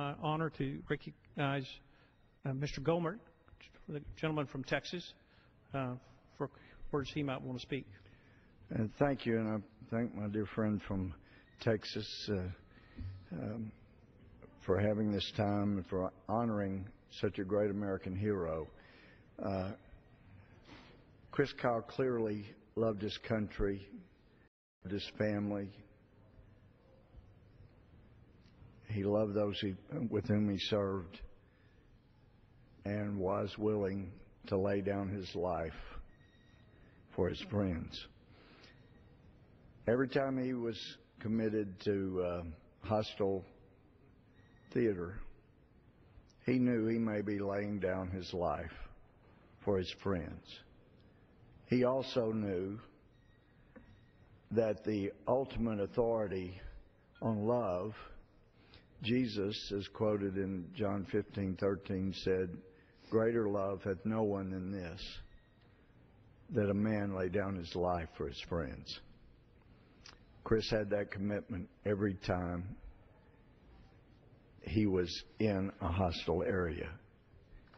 Honor to recognize Mr. Gohmert, the gentleman from Texas, for words he might want to speak. Thank you, and I thank my dear friend from Texas for having this time and for honoring such a great American hero. Chris Kyle clearly loved his country, his family. He loved those with whom he served and was willing to lay down his life for his friends. Every time he was committed to hostile theater, he knew he may be laying down his life for his friends. He also knew that the ultimate authority on love, Jesus, as quoted in John 15:13, said, "Greater love hath no one than this, that a man lay down his life for his friends." Chris had that commitment every time he was in a hostile area.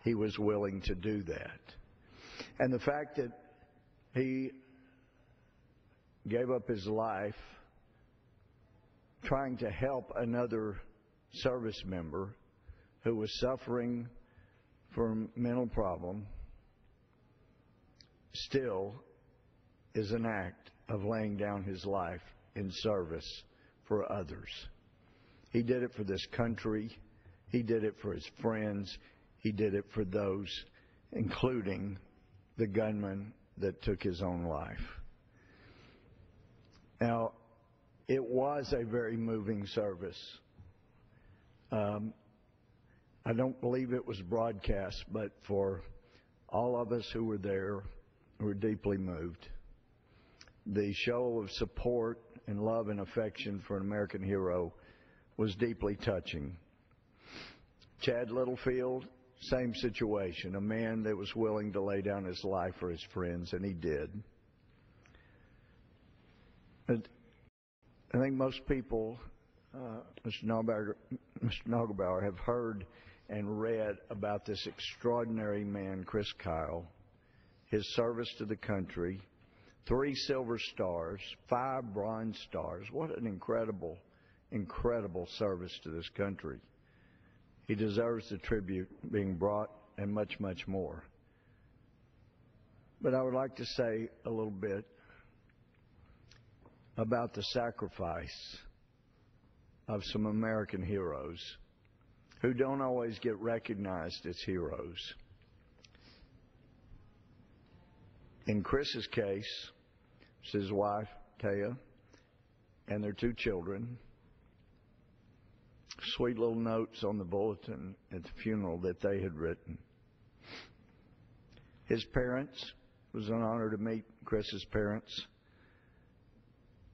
He was willing to do that. And the fact that he gave up his life trying to help another service member who was suffering from mental problem still is an act of laying down his life in service for others. He did it for this country. He did it for his friends. He did it for those, including the gunman that took his own life. Now, it was a very moving service. I don't believe it was broadcast, but for all of us who were there, we were deeply moved. The show of support and love and affection for an American hero was deeply touching. Chad Littlefield, same situation, a man that was willing to lay down his life for his friends, and he did. And I think most people, Mr. Nagelbauer, have heard and read about this extraordinary man, Chris Kyle, his service to the country, 3 Silver Stars, 5 Bronze Stars. What an incredible, incredible service to this country. He deserves the tribute being brought and much, much more. But I would like to say a little bit about the sacrifice of some American heroes who don't always get recognized as heroes. In Chris's case, it's his wife, Taya, and their 2 children. Sweet little notes on the bulletin at the funeral that they had written. His parents, it was an honor to meet Chris's parents.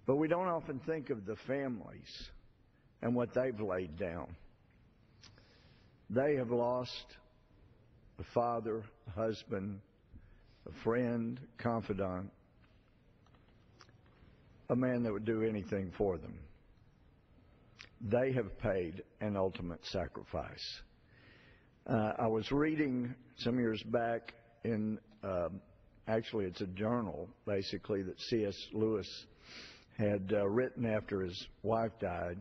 But we don't often think of the families and what they've laid down. They have lost a father, a husband, a friend, confidant, a man that would do anything for them. They have paid an ultimate sacrifice. I was reading some years back in, actually it's a journal, basically, that C.S. Lewis had written after his wife died.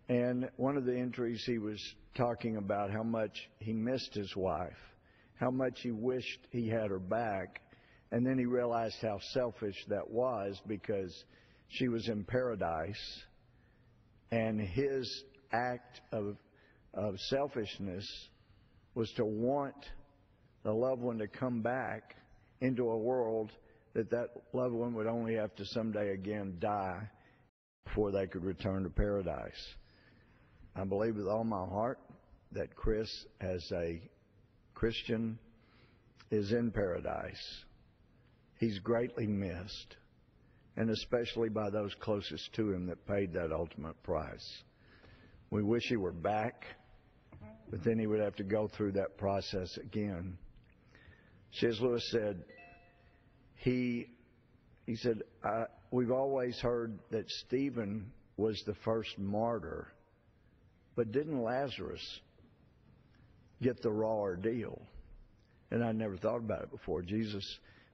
And one of the entries, he was talking about how much he missed his wife, how much he wished he had her back, and then he realized how selfish that was because she was in paradise, and his act of selfishness was to want the loved one to come back into a world that loved one would only have to someday again die before they could return to paradise. I believe with all my heart that Chris, as a Christian, is in paradise. He's greatly missed, and especially by those closest to him that paid that ultimate price. We wish he were back, but then he would have to go through that process again. C.S. Lewis said, he said, we've always heard that Stephen was the first martyr, But didn't Lazarus get the raw deal? And I never thought about it before. Jesus,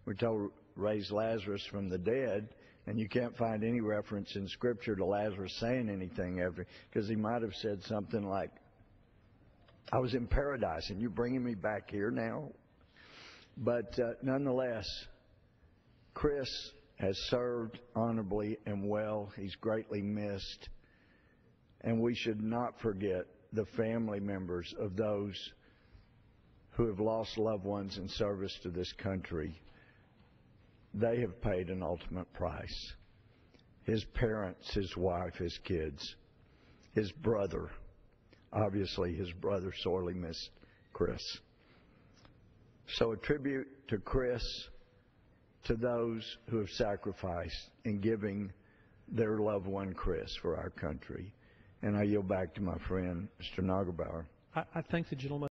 we're told, raised Lazarus from the dead, and you can't find any reference in Scripture to Lazarus saying anything ever, because he might have said something like, I was in paradise, and you're bringing me back here now? But nonetheless, Chris has served honorably and well. He's greatly missed. And we should not forget the family members of those who have lost loved ones in service to this country. They have paid an ultimate price. His parents, his wife, his kids, his brother. Obviously, his brother sorely missed Chris. So a tribute to Chris, to those who have sacrificed in giving their loved one, Chris, for our country. And I yield back to my friend, Mr. Nagelbauer. I thank the gentleman.